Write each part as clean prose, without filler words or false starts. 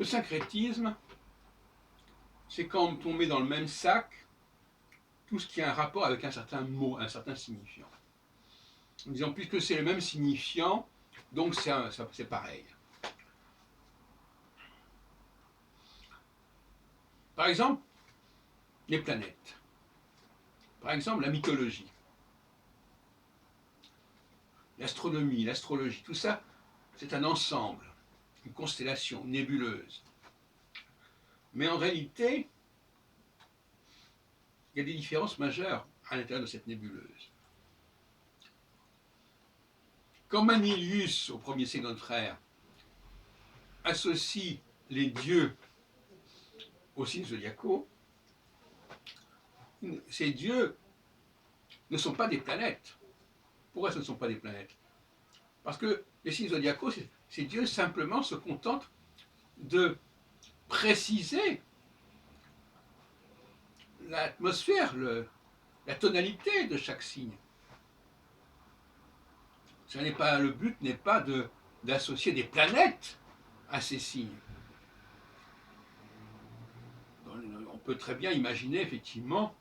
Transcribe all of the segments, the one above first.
Le syncrétisme, c'est quand on met dans le même sac tout ce qui a un rapport avec un certain mot, un certain signifiant. En disant, puisque c'est le même signifiant, donc c'est pareil. Par exemple, les planètes. Par exemple, la mythologie. L'astronomie, l'astrologie, tout ça, c'est un ensemble, une constellation, une nébuleuse. Mais en réalité, il y a des différences majeures à l'intérieur de cette nébuleuse. Quand Manilius, au 1er siècle de notre ère, associe les dieux aux signes zodiacaux, ces dieux ne sont pas des planètes. Pourquoi ce ne sont pas des planètes? Parce que les signes zodiacaux, ces dieux simplement se contentent de préciser l'atmosphère, la tonalité de chaque signe. Le but n'est pas d'associer des planètes à ces signes. On peut très bien imaginer effectivement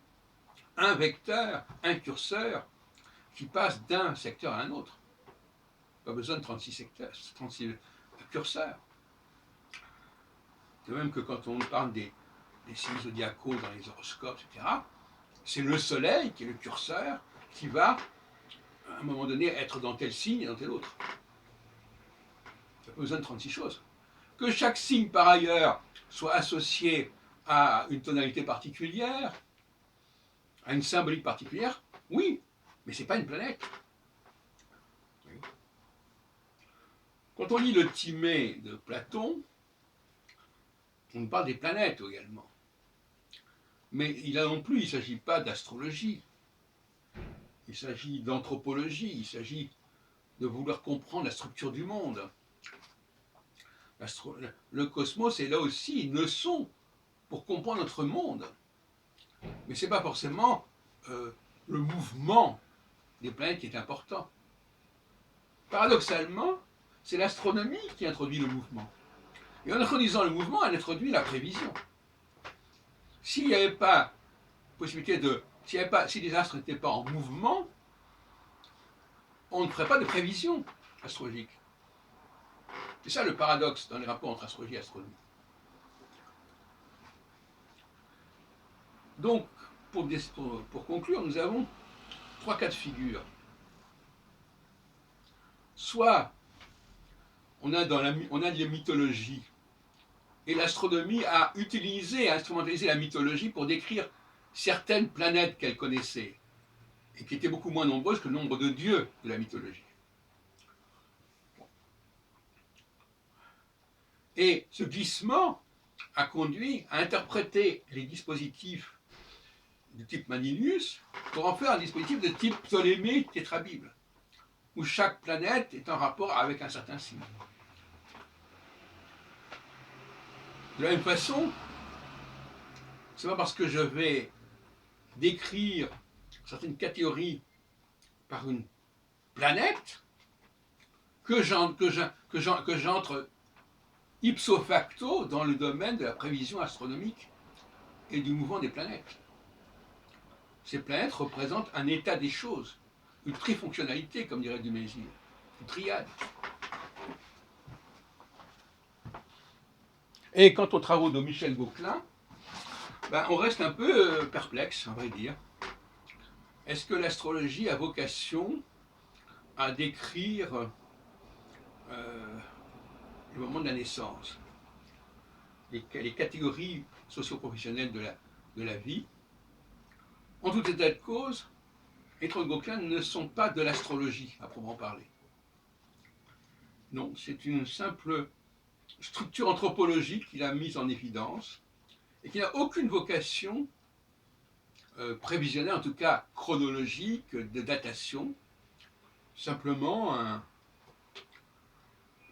un vecteur, un curseur qui passe d'un secteur à un autre. Pas besoin de 36 curseurs. De même que quand on parle des signes zodiacaux dans les horoscopes, etc., c'est le soleil qui est le curseur qui va, à un moment donné, être dans tel signe et dans tel autre. Il n'y a pas besoin de 36 choses. Que chaque signe, par ailleurs, soit associé à une tonalité particulière, à une symbolique particulière, oui, mais ce n'est pas une planète. Oui. Quand on lit le Timée de Platon, on parle des planètes également. Mais là non plus, il ne s'agit pas d'astrologie. Il s'agit d'anthropologie, il s'agit de vouloir comprendre la structure du monde. Le cosmos est là aussi une leçon pour comprendre notre monde. Mais ce n'est pas forcément le mouvement des planètes qui est important. Paradoxalement, c'est l'astronomie qui introduit le mouvement. Et en introduisant le mouvement, elle introduit la prévision. S'il n'y avait pas possibilité si les astres n'étaient pas en mouvement, on ne ferait pas de prévision astrologique. C'est ça le paradoxe dans les rapports entre astrologie et astronomie. Donc, pour conclure, nous avons 3 cas de figure. Soit on a de la mythologie, et l'astronomie a utilisé, a instrumentalisé la mythologie pour décrire certaines planètes qu'elle connaissait, et qui étaient beaucoup moins nombreuses que le nombre de dieux de la mythologie. Et ce glissement a conduit à interpréter les dispositifs du type Manilius pour en faire un dispositif de type Ptolémée tétrabible, où chaque planète est en rapport avec un certain signe. De la même façon, c'est pas parce que je vais décrire certaines catégories par une planète que j'entre ipso facto dans le domaine de la prévision astronomique et du mouvement des planètes. Ces planètes représentent un état des choses, une trifonctionnalité, comme dirait Dumézil, une triade. Et quant aux travaux de Michel Gauquelin, on reste un peu perplexe, à vrai dire. Est-ce que l'astrologie a vocation à décrire le moment de la naissance, les catégories socio-professionnelles de la vie? En tout état de cause, les travaux de Gauquelin ne sont pas de l'astrologie à proprement parler. Non, c'est une simple structure anthropologique qu'il a mise en évidence et qui n'a aucune vocation prévisionnelle, en tout cas chronologique, de datation, simplement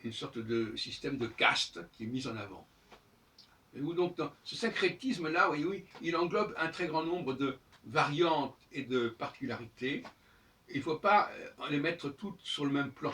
une sorte de système de caste qui est mis en avant. Et où donc dans ce syncrétisme-là, oui, il englobe un très grand nombre de variantes et de particularités. Il ne faut pas les mettre toutes sur le même plan.